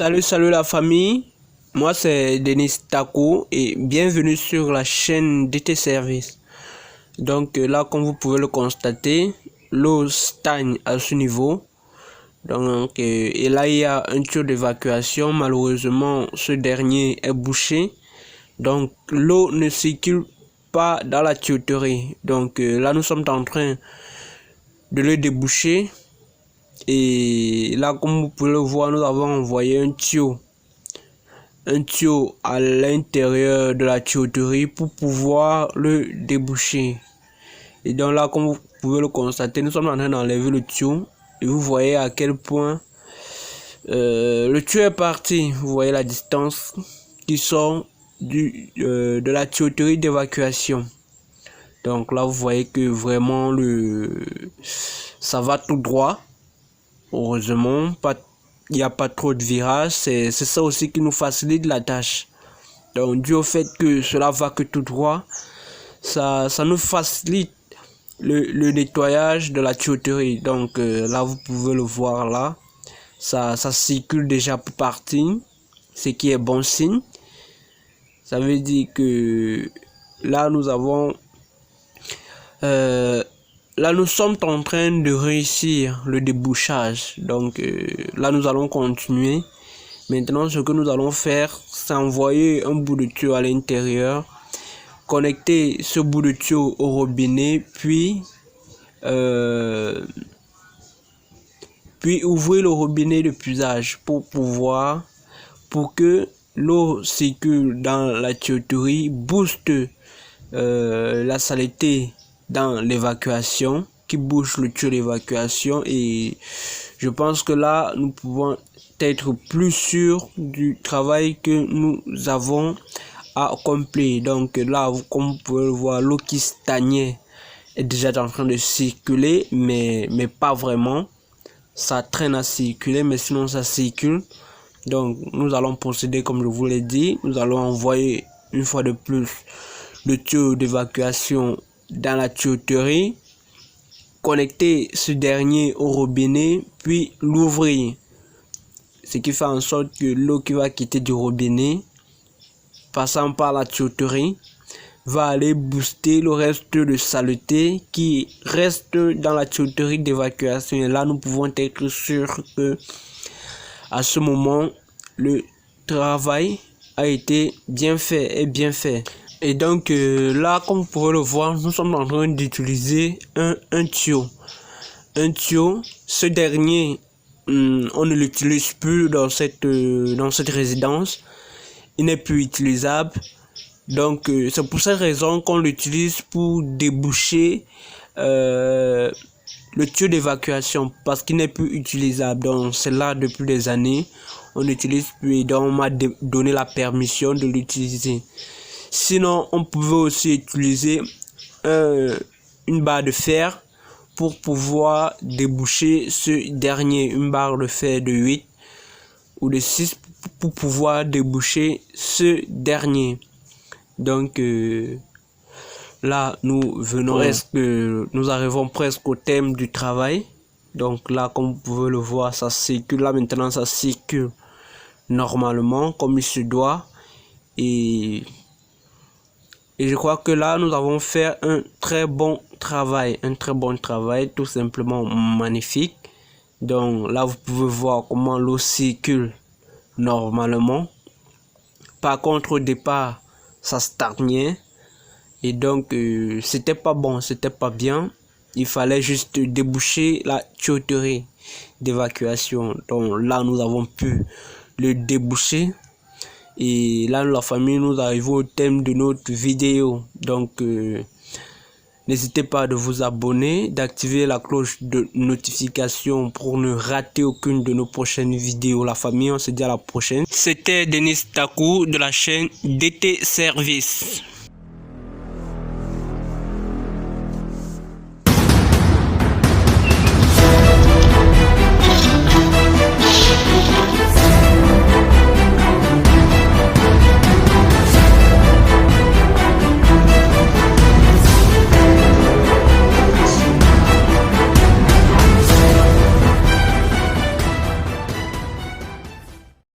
Salut la famille, moi c'est Denis Taku et bienvenue sur la chaîne DT Service. Donc là, comme vous pouvez le constater, l'eau stagne à ce niveau. Donc et là il y a un tuyau d'évacuation, malheureusement ce dernier est bouché. Donc l'eau ne circule pas dans la tuyauterie. Donc là nous sommes en train de le déboucher. Et là, comme vous pouvez le voir, nous avons envoyé un tuyau à l'intérieur de la tuyauterie pour pouvoir le déboucher. Et donc là, comme vous pouvez le constater, nous sommes en train d'enlever le tuyau et vous voyez à quel point le tuyau est parti. Vous voyez la distance qui sort de la tuyauterie d'évacuation. Donc là, vous voyez que vraiment ça va tout droit. Heureusement, il n'y a pas trop de virages. C'est ça aussi qui nous facilite la tâche. Donc, dû au fait que cela va que tout droit, ça nous facilite le nettoyage de la tuyauterie. Donc, là, vous pouvez le voir là. Ça circule déjà pour partir, ce qui est bon signe. Ça veut dire que là, nous avons... Là, nous sommes en train de réussir le débouchage. Donc, là, nous allons continuer. Maintenant, ce que nous allons faire, c'est envoyer un bout de tuyau à l'intérieur, connecter ce bout de tuyau au robinet, puis ouvrir le robinet de puisage pour que l'eau circule dans la tuyauterie, booste la saleté dans l'évacuation, qui bouche le tuyau d'évacuation. Et je pense que là nous pouvons être plus sûrs du travail que nous avons accompli. Donc là, comme vous pouvez le voir, l'eau qui stagnait est déjà en train de circuler, mais pas vraiment. Ça traîne à circuler, mais sinon ça circule. Donc nous allons procéder comme je vous l'ai dit. Nous allons envoyer une fois de plus le tuyau d'évacuation dans la tuyauterie, connecter ce dernier au robinet, puis l'ouvrir. Ce qui fait en sorte que l'eau qui va quitter du robinet, passant par la tuyauterie, va aller booster le reste de saleté qui reste dans la tuyauterie d'évacuation. Et là, nous pouvons être sûrs que à ce moment, le travail a été bien fait. Et donc là, comme vous pouvez le voir, nous sommes en train d'utiliser un tuyau. Ce dernier, on ne l'utilise plus dans cette résidence. Il n'est plus utilisable. Donc c'est pour cette raison qu'on l'utilise pour déboucher le tuyau d'évacuation, parce qu'il n'est plus utilisable. Donc c'est là depuis des années. On n'utilise plus et donc on m'a donné la permission de l'utiliser. Sinon, on pouvait aussi utiliser une barre de fer pour pouvoir déboucher ce dernier. Une barre de fer de 8 ou de 6 pour pouvoir déboucher ce dernier. Donc là, nous arrivons presque au thème du travail. Donc là, comme vous pouvez le voir, ça circule. Là maintenant, ça circule normalement comme il se doit. Et je crois que là, nous avons fait un très bon travail, tout simplement magnifique. Donc là, vous pouvez voir comment l'eau circule normalement. Par contre, au départ, ça stagnait. Et donc, c'était pas bon, c'était pas bien. Il fallait juste déboucher la tuyauterie d'évacuation. Donc là, nous avons pu le déboucher. Et là, la famille, nous arrivons au thème de notre vidéo. Donc, n'hésitez pas à vous abonner, d'activer la cloche de notification pour ne rater aucune de nos prochaines vidéos. La famille, on se dit à la prochaine. C'était Denis Taku de la chaîne DT Service.